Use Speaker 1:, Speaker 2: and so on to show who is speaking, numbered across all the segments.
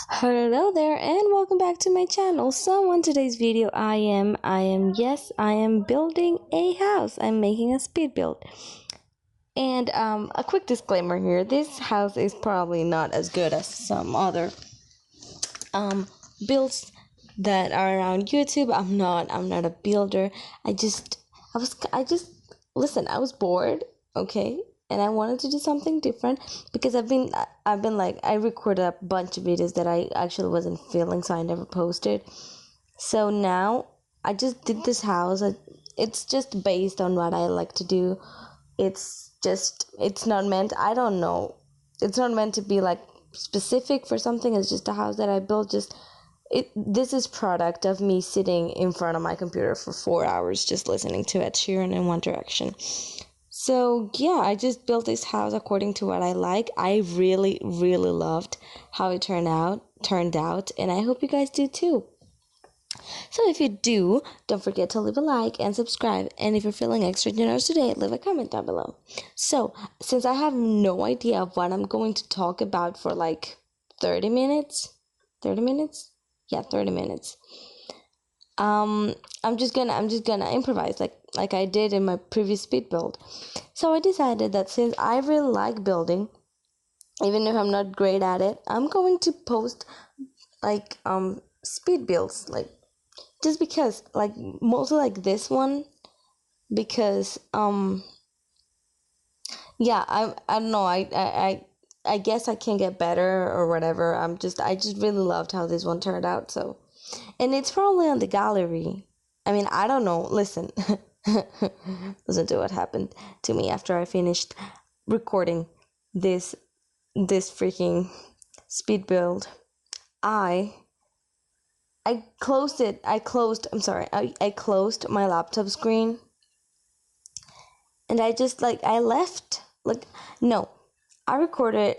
Speaker 1: Hello there and welcome back to my channel. So on today's video I am building a house. I'm making a speed build. And a quick disclaimer here. This house is probably not as good as some other builds that are around YouTube. I'm not a builder. I just listen, I was bored, okay? And I wanted to do something different because I've been like, I recorded a bunch of videos that I actually wasn't feeling, so I never posted. So now I just did this house. It's just based on what I like to do. It's not meant, I don't know, it's not meant to be like specific for something. It's just a house that I built. This is product of me sitting in front of my computer for 4 hours just listening to Ed Sheeran in One Direction. So yeah, I just built this house according to what I like. I really loved how it turned out, and I hope you guys do too. So if you do, don't forget to leave a like and subscribe. And if you're feeling extra generous today, leave a comment down below. So since I have no idea of what I'm going to talk about for like 30 minutes, 30 minutes? Yeah, 30 minutes. I'm just gonna improvise like I did in my previous speed build. So I decided that since I really like building, even if I'm not great at it, I'm going to post like speed builds, like just because, like mostly like this one, because yeah, I don't know, I guess I can get better or whatever. I just really loved how this one turned out. So, and it's probably on the gallery. I mean, I don't know. Listen, listen to what happened to me after I finished recording this freaking speed build. I closed it. I closed my laptop screen, and I just I left. Like, no, I recorded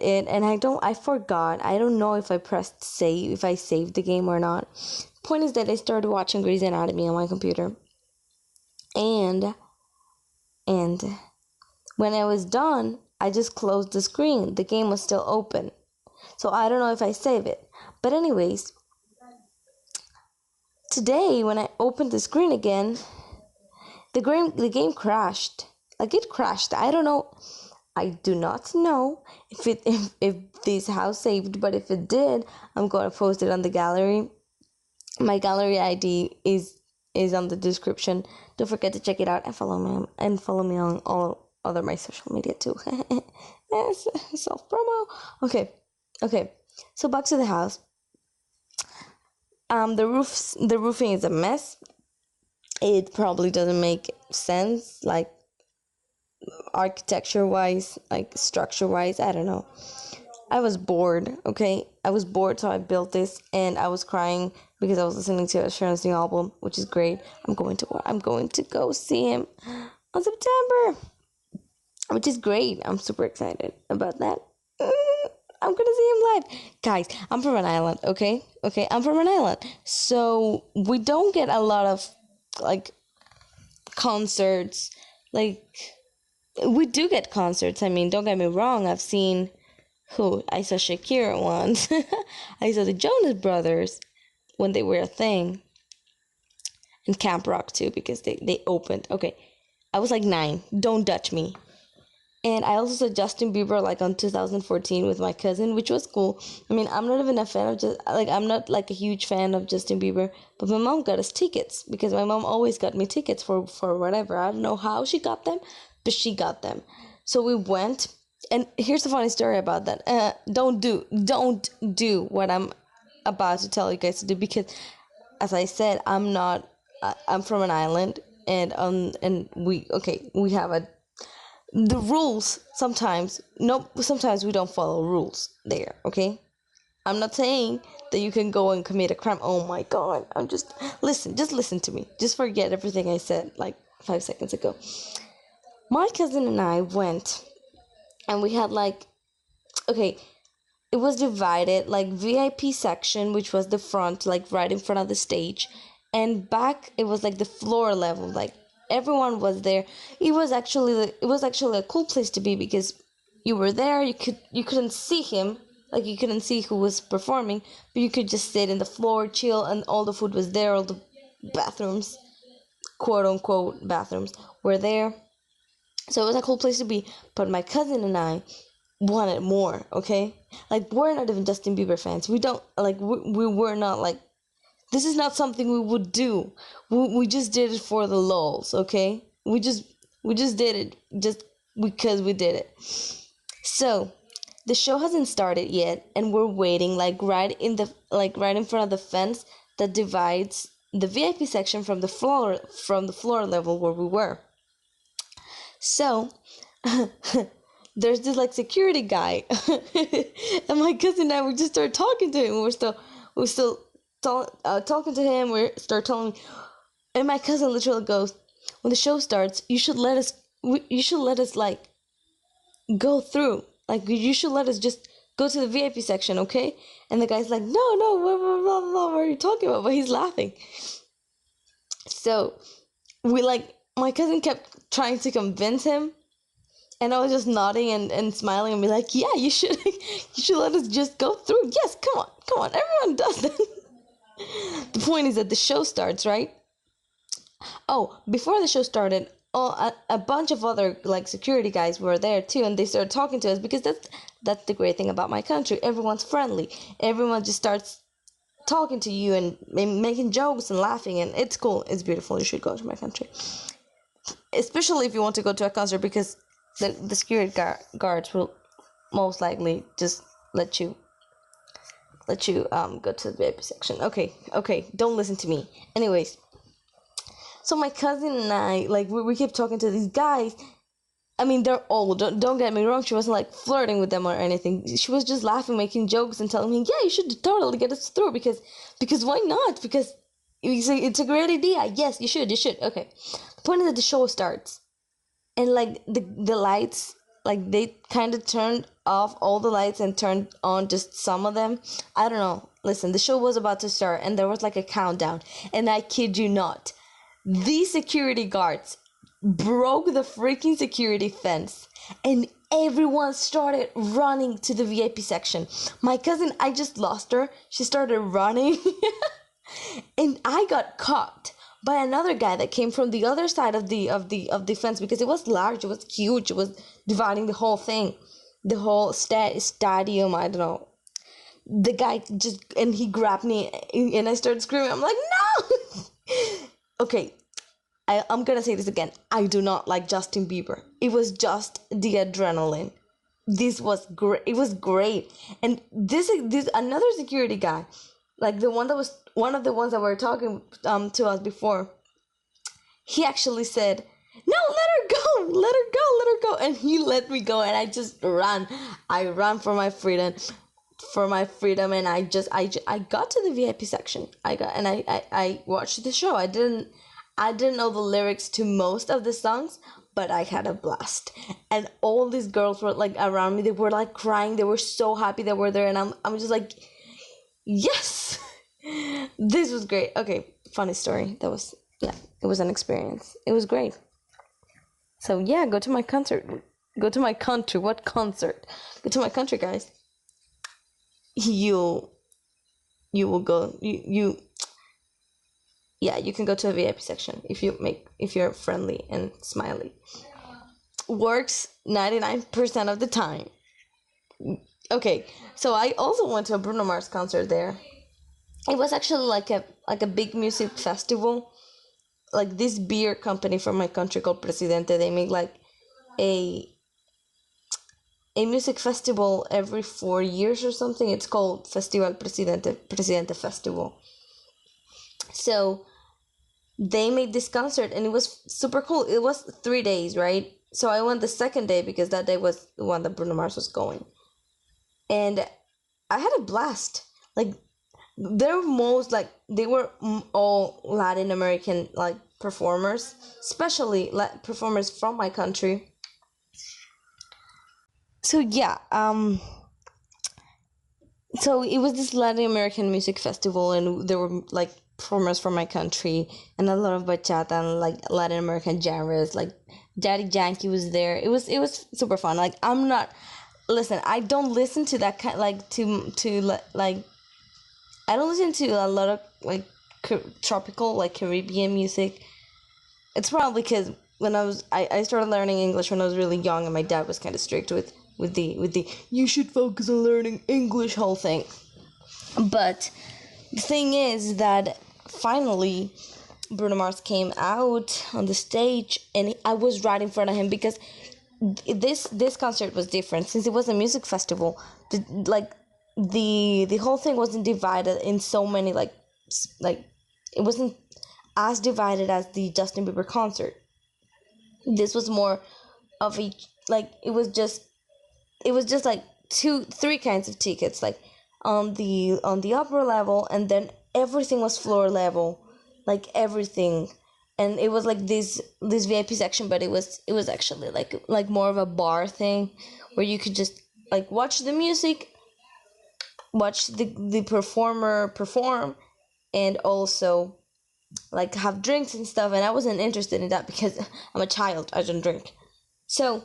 Speaker 1: it, and I forgot. I don't know if I pressed save, if I saved the game or not. Point is that I started watching Grey's Anatomy on my computer, and when I was done, I just closed the screen. The game was still open, so I don't know if I save it. But anyways, today when I opened the screen again, the game crashed. Like, it crashed. I don't know. I do not know if this house saved, but if it did, I'm gonna post it on the gallery. My gallery ID is on the description. Don't forget to check it out and follow me on all other my social media too. Yes, self promo. Okay. So back to the house. The roofing is a mess. It probably doesn't make sense, like architecture wise, like structure wise. I don't know. I was bored, okay? I was bored, so I built this, and I was crying because I was listening to Ed Sheeran's new album, which is great. I'm going to go see him on September, which is great. I'm super excited about that. I'm gonna see him live. Guys, I'm from an island, okay? Okay, I'm from an island. So we don't get a lot of like concerts. Like, we do get concerts. I mean, don't get me wrong. I saw Shakira once. I saw the Jonas Brothers when they were a thing. And Camp Rock too, because they opened. Okay, I was like 9. Don't judge me. And I also saw Justin Bieber like on 2014 with my cousin, which was cool. I mean, I'm not even a fan of I'm not like a huge fan of Justin Bieber, but my mom got us tickets because my mom always got me tickets for whatever. I don't know how she got them, but she got them. So we went, and here's the funny story about that. Don't do what I'm about to tell you guys to do, because, as I said, I'm from an island, and we have the rules. Sometimes we don't follow rules there, okay? I'm not saying that you can go and commit a crime. Oh my god, just listen to me. Just forget everything I said like 5 seconds ago. My cousin and I went, and we had it was divided, like VIP section, which was the front, like right in front of the stage, and back it was like the floor level, like everyone was there. It was actually a cool place to be because you were there, you couldn't see him, Like you couldn't see who was performing, but you could just sit in the floor, chill, and all the food was there. All the bathrooms, quote unquote bathrooms, were there. So it was a cool place to be. But my cousin and I wanted more. Okay, like we're not even Justin Bieber fans. We don't like. We were not like. This is not something we would do. We just did it for the lulz. Okay, we just did it just because we did it. So the show hasn't started yet, and we're waiting right in front of the fence that divides the VIP section from the floor level where we were. So there's this like security guy, and my cousin and I, we just started talking to him. We're still talking to him. We start telling, and my cousin literally goes, "When the show starts, you should let us like go through. Like you should let us just go to the VIP section, okay?" And the guy's like, "No, no, what are you talking about?" But he's laughing. So my cousin kept trying to convince him, and I was just nodding and smiling and be like, "Yeah, you should you should let us just go through. Yes, come on, everyone does that." The point is that the show starts, right? Oh, before the show started, a bunch of other like security guys were there too, and they started talking to us because that's the great thing about my country. Everyone's friendly. Everyone just starts talking to you and making jokes and laughing, and it's cool. It's beautiful. You should go to my country, especially if you want to go to a concert, because the security guards will most likely just let you go to the VIP section. Okay, don't listen to me. Anyways, so my cousin and I, like, we kept talking to these guys. I mean, they're old. Don't get me wrong. She wasn't like flirting with them or anything. She was just laughing, making jokes, and telling me, "Yeah, you should totally get us through because why not? Because it's a great idea. Yes, you should. Okay." The point is that the show starts, and like the lights, like they kind of turned off all the lights and turned on just some of them. I don't know. Listen, the show was about to start, and there was like a countdown, and I kid you not, these security guards broke the freaking security fence, and everyone started running to the VIP section. My cousin, I just lost her. She started running and I got caught by another guy that came from the other side of the fence, because it was large, it was huge, it was dividing the whole thing, the whole stadium. I don't know. The guy and he grabbed me, and I started screaming. I'm like, "No!" Okay, I'm gonna say this again. I do not like Justin Bieber. It was just the adrenaline. This was great. It was great. And this another security guy, like the one that was one of the ones that were talking to us before, he actually said, "No, let her go, let her go," and he let me go, and I just ran. I ran for my freedom, and I got to the VIP section. I watched the show. I didn't know the lyrics to most of the songs, but I had a blast. And all these girls were like around me. They were like crying. They were so happy they were there, and I'm just like, yes, this was great. Okay, funny story. It was an experience. It was great. So yeah, go to my concert. Go to my country. What concert? Go to my country, guys. You will go. Yeah, you can go to the VIP section if you're friendly and smiley. Works 99% of the time. Okay, so I also went to a Bruno Mars concert there. It was actually like a big music festival. Like this beer company from my country called Presidente, they make like a music festival every 4 years or something. It's called Festival Presidente Festival. So they made this concert, and it was super cool. It was 3 days, right? So I went the second day because that day was the one that Bruno Mars was going, and I had a blast. Like they were all Latin American like performers, especially performers from my country. So yeah, so it was this Latin American music festival, and there were like performers from my country and a lot of bachata and like Latin American genres. Like Daddy Yankee was there. It was super fun. Like I'm not listen, I don't listen to that kind, like, like, I don't listen to a lot of, like, tropical, like, Caribbean music. It's probably because when I started learning English when I was really young, and my dad was kind of strict with the you should focus on learning English whole thing. But the thing is that finally Bruno Mars came out on the stage, and I was right in front of him, because this concert was different since it was a music festival. The whole thing wasn't divided in so many, like it wasn't as divided as the Justin Bieber concert. This was more of a, like, it was just like three kinds of tickets, like on the upper level, and then everything was floor level, like everything. And it was like this VIP section, but it was actually like more of a bar thing, where you could just like watch the music, watch the performer perform, and also like have drinks and stuff. And I wasn't interested in that because I'm a child, I don't drink. So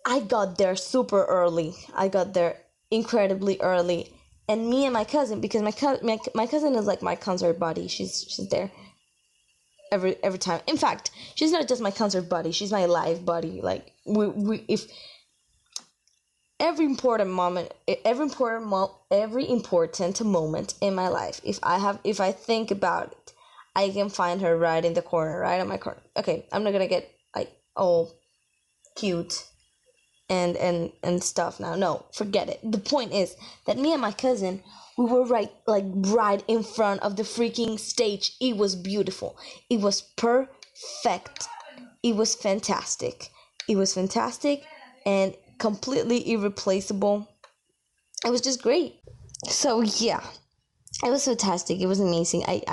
Speaker 1: I got there super early. I got there incredibly early, and me and my cousin, because my cousin is like my concert buddy. She's there every time. In fact, she's not just my concert buddy, she's my life buddy. Like, we if every important moment in my life, if I think about it, I can find her right in the corner, right on my corner. Okay, I'm not gonna get like all cute and stuff now. No, forget it. The point is that me and my cousin, we were right in front of the freaking stage. It was beautiful. It was perfect. It was fantastic. And completely irreplaceable. It was just great. So yeah, it was fantastic. It was amazing. I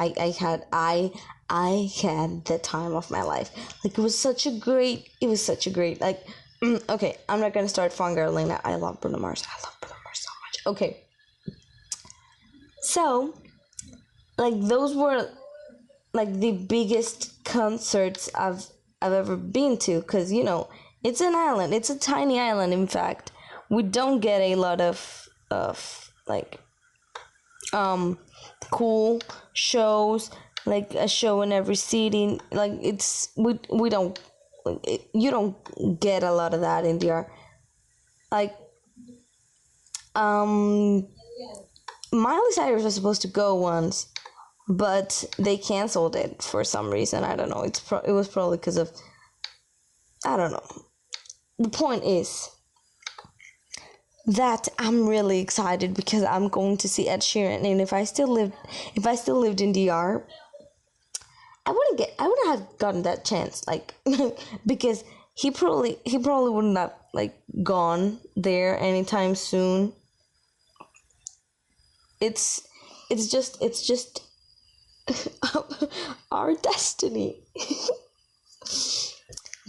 Speaker 1: had the time of my life. Like, it was such a great like. Okay, I'm not gonna start fangirling. I love Bruno Mars. So much. Okay, so like, those were like the biggest concerts I've ever been to, because it's an island. It's a tiny island. In fact, we don't get a lot of like cool shows, like a show in every city. Like, we don't. You don't get a lot of that in DR. Like, Miley Cyrus was supposed to go once, but they canceled it for some reason. I don't know. It was probably because of, I don't know. The point is that I'm really excited because I'm going to see Ed Sheeran, and if I still lived in DR, I wouldn't have gotten that chance, like, because he probably wouldn't have like gone there anytime soon. It's just our destiny.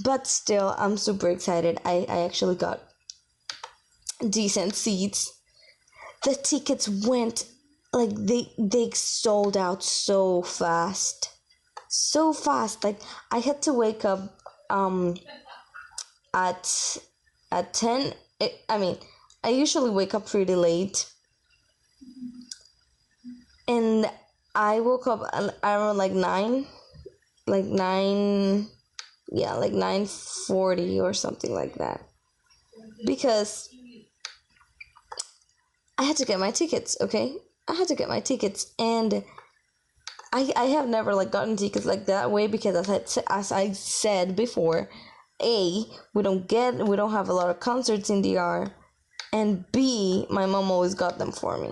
Speaker 1: But still, I'm super excited. I actually got decent seats. The tickets went, like, they sold out so fast. Like, I had to wake up at 10. I usually wake up pretty late, and I woke up around like 9, like 9:40 or something like that, because I had to get my tickets. Okay, I had to get my tickets, and I have never like gotten tickets like that way, because as I said before, A, we don't have a lot of concerts in DR, and B, my mom always got them for me.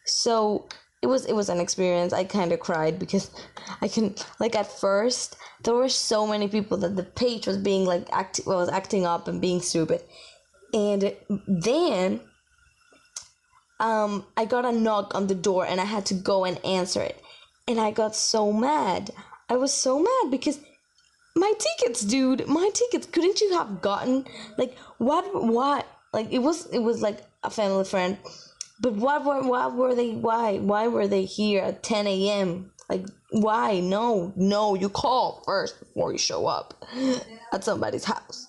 Speaker 1: So it was an experience. I kind of cried because I can, like, at first there were so many people that the page was being like acting up and being stupid, and then I got a knock on the door and I had to go and answer it. And I got so mad. I was so mad because my tickets, dude, couldn't you have gotten, like, what, like, it was like a family friend, but why were they here at 10 a.m.? Like, why? No, you call first before you show up at somebody's house.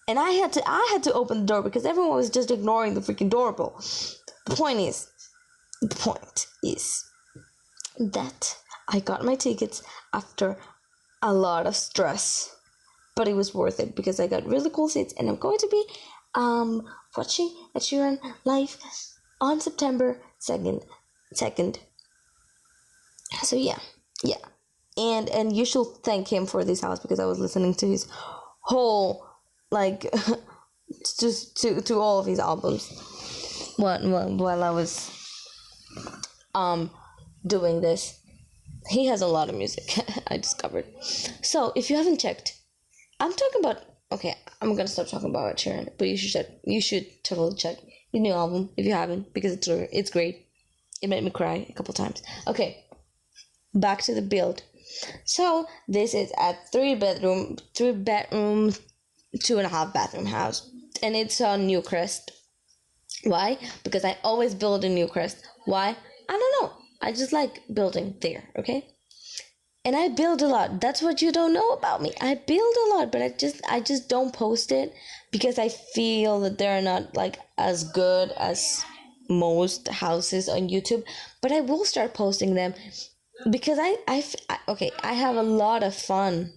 Speaker 1: and I had to open the door because everyone was just ignoring the freaking doorbell. The point is that I got my tickets after a lot of stress, but it was worth it because I got really cool seats, and I'm going to be watching Ed Sheeran live on September 2nd. So yeah, and you should thank him for this house because I was listening to his whole like just to all of his albums while I was doing this. He has a lot of music. I discovered. So if you haven't checked, I'm talking about. Okay, I'm gonna stop talking about Ed Sheeran, but you should totally check his new album if you haven't, because it's great. It made me cry a couple times. Okay, back to the build. So this is a 3-bedroom, 2.5 bathroom house, and it's on Newcrest. Why? Because I always build in Newcrest. Why? I don't know. I just like building there. Okay. And I build a lot. That's what you don't know about me. I build a lot, but I just don't post it because I feel that they're not like as good as most houses on YouTube. But I will start posting them because I have a lot of fun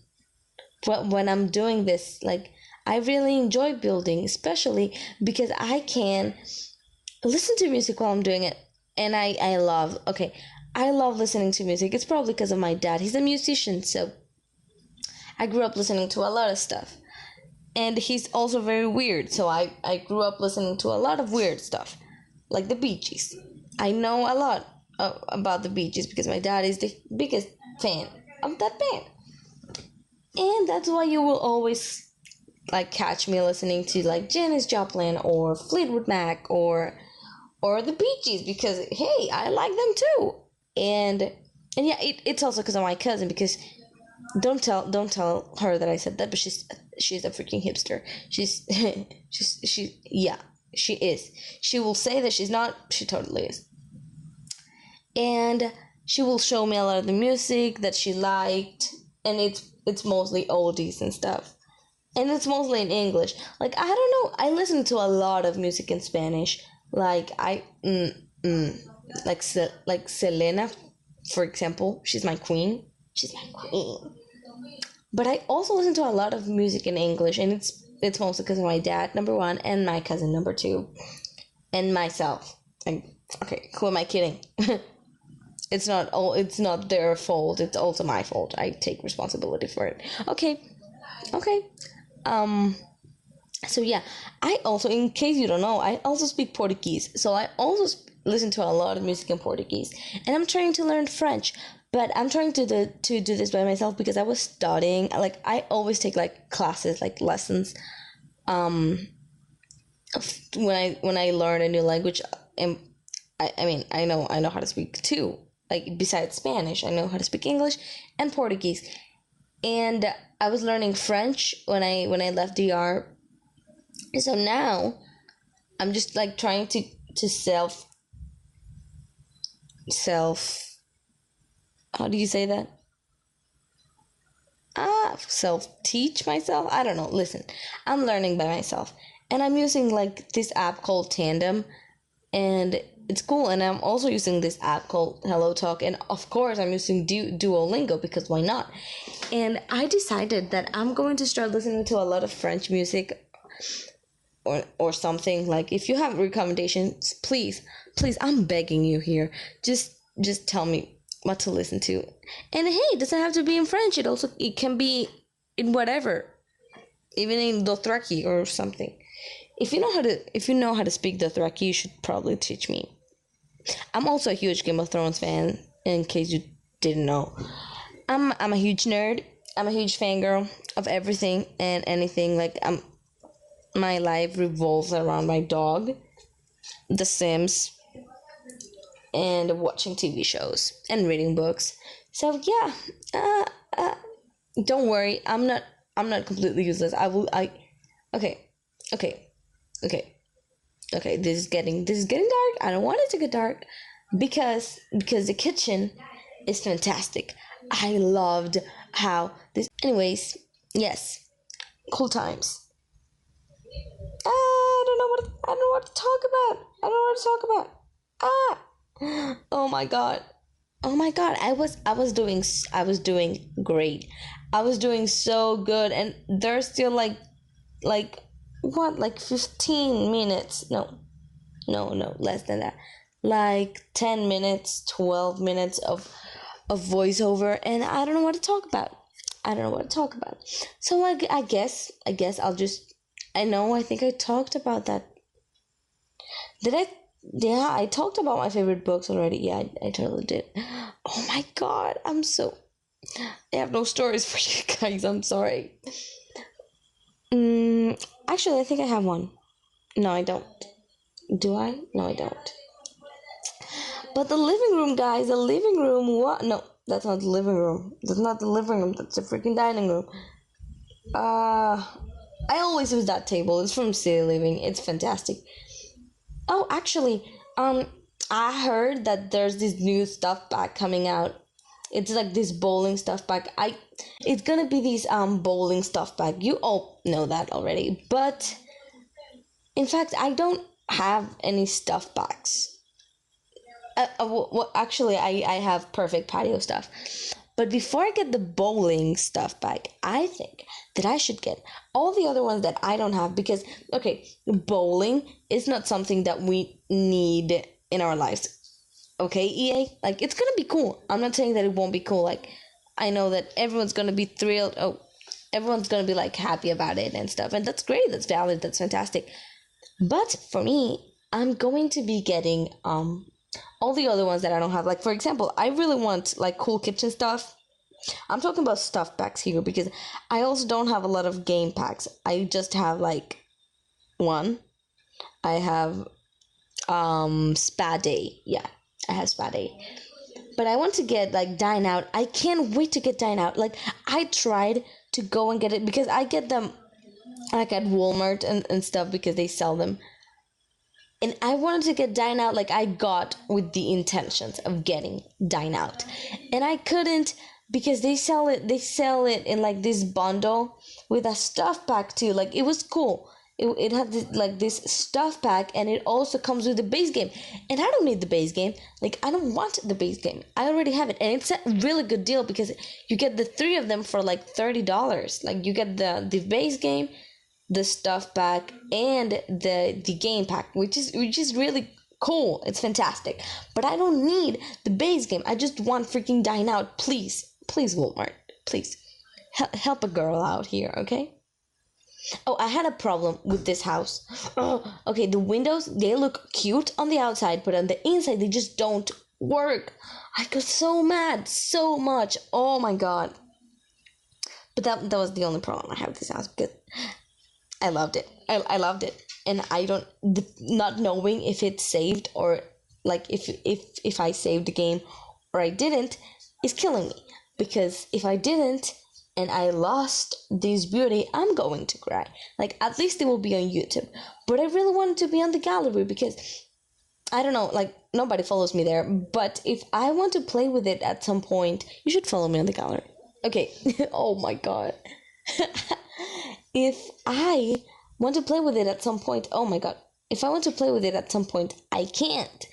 Speaker 1: when I'm doing this. Like, I really enjoy building, especially because I can listen to music while I'm doing it. And I love listening to music. It's probably because of my dad. He's a musician, so I grew up listening to a lot of stuff. And he's also very weird, so I grew up listening to a lot of weird stuff, like the Bee Gees. I know a lot about the Bee Gees because my dad is the biggest fan of that band. And that's why you will always like catch me listening to like Janis Joplin or Fleetwood Mac or the Bee Gees, because hey, I like them too. And yeah, it's also because of my cousin, because don't tell her that I said that, but she's a freaking hipster. She is. She will say that she's not. She totally is. And she will show me a lot of the music that she liked, and it's mostly oldies and stuff, and it's mostly in English. Like, I don't know, I listen to a lot of music in Spanish. Like like Selena, for example. She's my queen. But I also listen to a lot of music in English, and it's mostly because of my dad, number one, and my cousin, number two, and myself. Okay, who am I kidding? It's not their fault. It's also my fault. I take responsibility for it. Okay. So yeah, I also, in case you don't know, I also speak Portuguese. So I also listen to a lot of music in Portuguese, and I'm trying to learn French. But I'm trying to do this by myself because I was studying. Like, I always take like classes, like lessons. When I learn a new language, and I know how to speak too. Like, besides Spanish, I know how to speak English and Portuguese. And I was learning French when I left DR. So now I'm just like trying to self how do you say that? Self-teach myself? I don't know. Listen, I'm learning by myself. And I'm using like this app called Tandem, and it's cool. And I'm also using this app called Hello Talk, and of course I'm using Duolingo, because why not? And I decided that I'm going to start listening to a lot of French music or something. Like, if you have recommendations, please, I'm begging you here. Just tell me what to listen to. And hey, it doesn't have to be in French. It can be in whatever, even in Dothraki or something. If you know how to speak Dothraki, you should probably teach me. I'm also a huge Game of Thrones fan, in case you didn't know. I'm a huge nerd. I'm a huge fangirl of everything and anything. Like, my life revolves around my dog, The Sims, and watching TV shows and reading books. So yeah, don't worry, I'm not completely useless. Okay. This is getting dark. I don't want it to get dark because the kitchen is fantastic. I loved how this. Anyways, yes, cool times. I don't know what to talk about. I don't know what to talk about. Ah. Oh my god. Oh my god. I was doing great. I was doing so good, and there's still like what, like 15 minutes. No, less than that. Like 10 minutes, 12 minutes of voiceover, and I don't know what to talk about. I don't know what to talk about. So I guess I'll just, I think I talked about that. Did I? Yeah, I talked about my favorite books already. Yeah, I totally did. Oh my god, I have no stories for you guys. I'm sorry. Actually, I think I have one. No, I don't. Do I? No, I don't. But the living room, guys, the living room. What? No, that's not the living room. That's not the living room. That's the freaking dining room. I always use that table. It's from City Living. It's fantastic. Oh, actually, I heard that there's this new stuff pack coming out. It's like this bowling stuff pack. It's gonna be this bowling stuff pack. You all know that already, but in fact, I don't have any stuff packs. Well, actually, I have perfect patio stuff. But before I get the bowling stuff back, I think that I should get all the other ones that I don't have, because, okay, bowling is not something that we need in our lives. Okay, EA? Like, it's gonna be cool. I'm not saying that it won't be cool. Like, I know that everyone's gonna be thrilled. Oh, everyone's gonna be, like, happy about it and stuff. And that's great. That's valid. That's fantastic. But for me, I'm going to be getting, all the other ones that I don't have. Like, for example, I really want like cool kitchen stuff. I'm talking about stuff packs here, because I also don't have a lot of game packs. I just have like one. I have Spa Day. Yeah, I have Spa Day. But I want to get like Dine Out. I can't wait to get Dine Out. Like, I tried to go and get it, because I get them like at Walmart and stuff, because they sell them. And I wanted to get Dine Out, like I got with the intentions of getting Dine Out. And I couldn't, because they sell it in like this bundle with a stuff pack too. Like, it was cool. It had this, like this stuff pack, and it also comes with the base game. And I don't need the base game. Like, I don't want the base game. I already have it. And it's a really good deal, because you get the 3 of them for like $30. Like, you get the base game, the stuff pack, and the game pack, which is really cool. It's fantastic. But I don't need the base game. I just want freaking Dine Out. Please Walmart, please help a girl out here, okay? Oh, I had a problem with this house. Oh, okay, the windows, they look cute on the outside, but on the inside they just don't work. I got so mad, so much. Oh my god. But that was the only problem I have with this house, because I loved it. I loved it. And I don't, not knowing if it's saved, or like if I saved the game or I didn't, is killing me. Because if I didn't and I lost this beauty, I'm going to cry. Like, at least it will be on YouTube. But I really wanted to be on the gallery, because I don't know, like, nobody follows me there. But if I want to play with it at some point, you should follow me on the gallery. Okay. Oh my god. If I want to play with it at some point, oh my god. If I want to play with it at some point, I can't.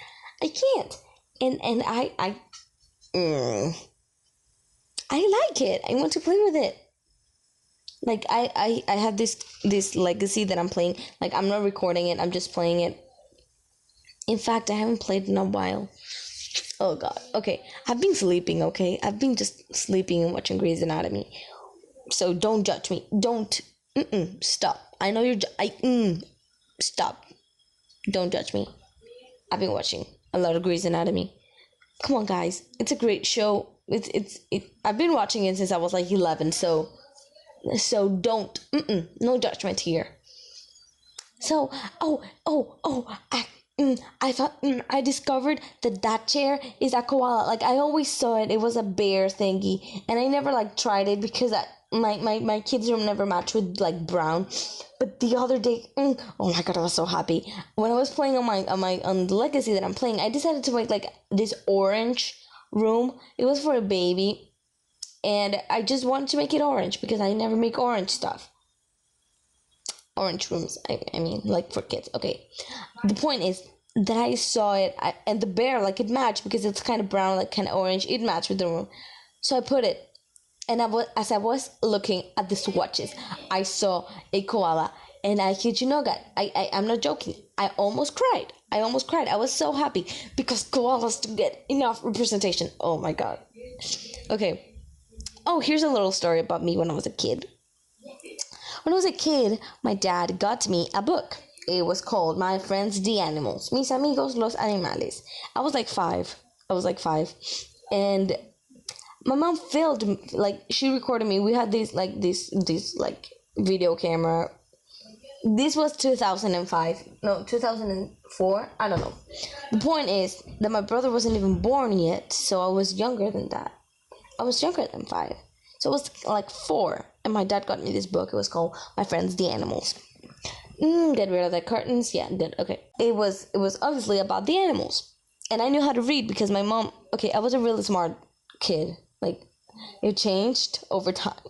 Speaker 1: And I like it. I want to play with it. Like, I have this legacy that I'm playing. Like, I'm not recording it, I'm just playing it. In fact, I haven't played in a while. Oh god. Okay, I've been sleeping, okay? I've been just sleeping and watching Grey's Anatomy. So don't judge me. Don't. Stop. I know stop. Don't judge me. I've been watching a lot of Grey's Anatomy. Come on, guys. It's a great show. I've been watching it since I was like 11, so don't. No judgment here. So, I discovered that chair is a koala. Like, I always saw it. It was a bear thingy, and I never like tried it, because my kids' room never matched with like brown. But the other day, oh my god, I was so happy when I was playing on the legacy that I'm playing. I decided to make like this orange room. It was for a baby, and I just wanted to make it orange because I never make orange stuff. orange rooms. I mean, like for kids. Okay. The point is that I saw it, and the bear, like, it matched because it's kind of brown, like kind of orange. It matched with the room. So I put it, and as I was looking at the swatches, I saw a koala, and I kid you not, God, I'm not joking. I almost cried. I was so happy because koalas to get enough representation. Oh my God. Okay. Oh, here's a little story about me when I was a kid. When I was a kid, my dad got me a book. It was called My Friends the Animals. Mis amigos los animales. I was like five. And my mom filmed, like, she recorded me. We had this video camera. This was 2005. No, 2004. I don't know. The point is that my brother wasn't even born yet, so I was younger than that. I was younger than 5. So I was like 4. And my dad got me this book. It was called My Friends the Animals. Get rid of the curtains. Yeah, good. Okay. It was obviously about the animals. And I knew how to read because my mom... Okay, I was a really smart kid. Like, it changed over time.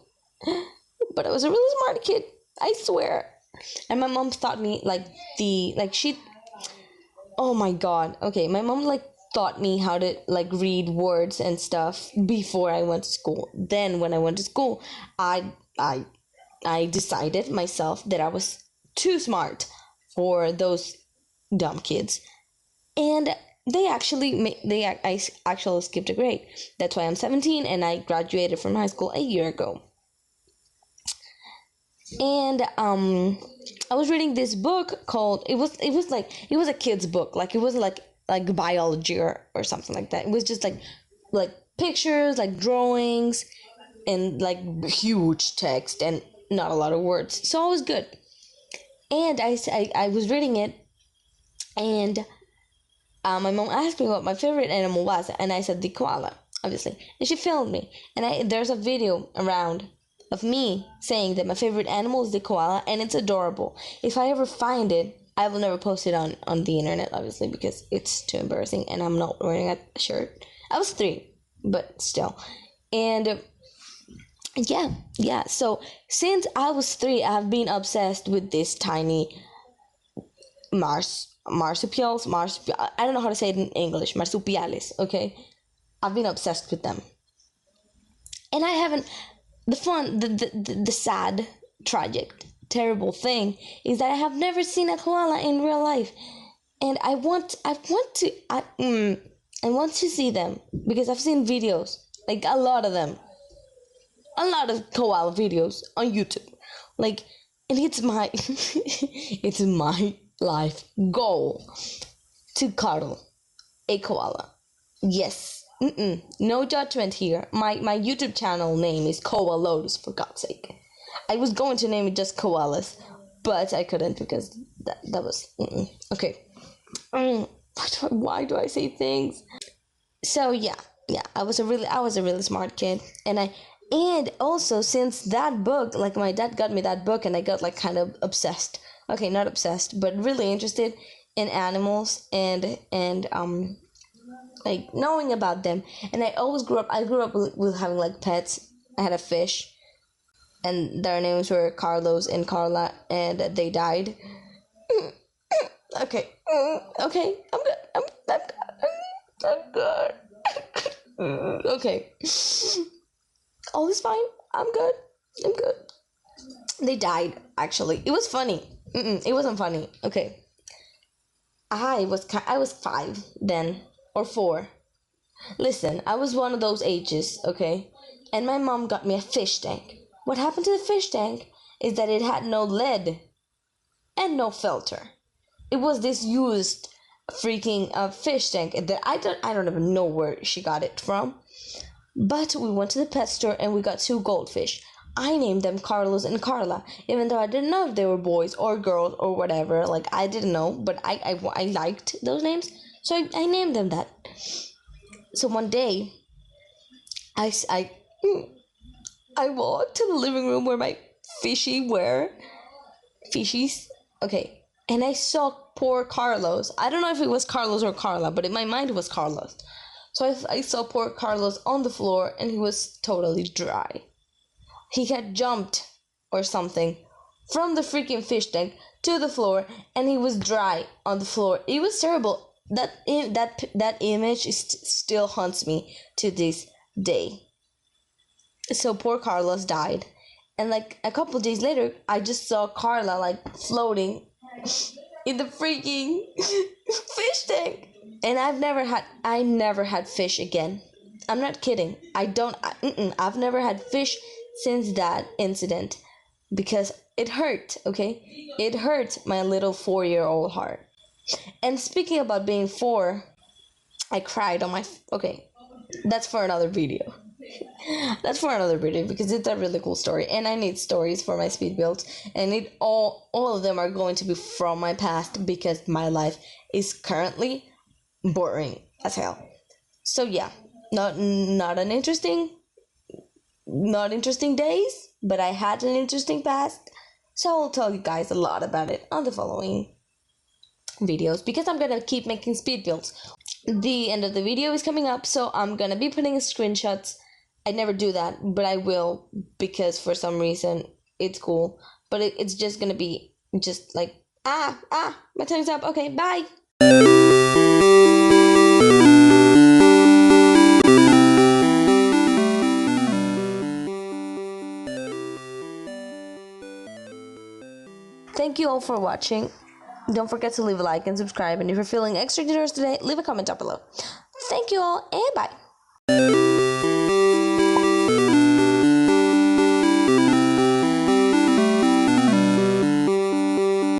Speaker 1: But I was a really smart kid. I swear. And my mom taught me, oh my God. Okay, my mom, taught me how to, read words and stuff before I went to school. Then, when I went to school, I decided myself that I was too smart for those dumb kids. And I actually skipped a grade. That's why I'm 17 and I graduated from high school a year ago. And I was reading this book called, it was a kid's book. Like, it wasn't like biology or something like that. It was just like pictures, like drawings, and like huge text and not a lot of words. So I was good. And I was reading it, and my mom asked me what my favorite animal was, and I said the koala, obviously. And she filmed me, and there's a video around of me saying that my favorite animal is the koala, and it's adorable. If I ever find it, I will never post it on the internet, obviously, because it's too embarrassing, and I'm not wearing a shirt. I was 3, but still. And yeah. So since I was 3, I have been obsessed with this tiny marsupials. I don't know how to say it in English. Marsupiales. Okay, I've been obsessed with them, and I haven't. The sad, tragic, terrible thing is that I have never seen a koala in real life, and I want to see them because I've seen videos, like a lot of koala videos on YouTube, and it's my it's my life goal to cuddle a koala. Yes. No judgment here. My YouTube channel name is koa-lotus, for God's sake. I was going to name it just koalas, but I couldn't because that was okay. Why do I say things? So yeah. I was a really smart kid, and also since that book, like, my dad got me that book, and I got kind of obsessed. Okay, not obsessed, but really interested in animals and knowing about them. And I grew up with having pets. I had a fish, and their names were Carlos and Carla, and they died. Okay, I'm good. I'm good. Okay, all is fine. I'm good. They died. Actually, it was funny. It wasn't funny. Okay, I was 5 then. Or 4. Listen, I was one of those ages, okay? And my mom got me a fish tank. What happened to the fish tank is that it had no lid and no filter. It was this used freaking fish tank that I don't even know where she got it from. But we went to the pet store and we got 2 goldfish. I named them Carlos and Carla, even though I didn't know if they were boys or girls or whatever. I didn't know, but I liked those names. So I named them that. So one day, I walked to the living room where my fishies, okay, and I saw poor Carlos. I don't know if it was Carlos or Carla, but in my mind it was Carlos. So I saw poor Carlos on the floor, and he was totally dry. He had jumped or something from the freaking fish tank to the floor, and he was dry on the floor. It was terrible. That image still haunts me to this day. So poor Carlos died, and like a couple days later, I just saw Carla like floating in the freaking fish tank. And I never had fish again. I'm not kidding. I've never had fish since that incident, because it hurt, okay? It hurt my little 4-year-old heart. And speaking about being 4, I cried on my... Okay, that's for another video. That's for another video, because it's a really cool story, and I need stories for my speed builds, and all of them are going to be from my past, because my life is currently boring as hell. So yeah, not interesting days, but I had an interesting past. So I'll tell you guys a lot about it on the following videos, because I'm gonna keep making speed builds. The end of the video is coming up, so I'm gonna be putting screenshots. I never do that, but I will, because for some reason it's cool. But it's just gonna be just like my time's up. Okay, bye. Thank you all for watching. Don't forget to leave a like and subscribe, and if you're feeling extra generous today, leave a comment down below. Thank you all, and bye.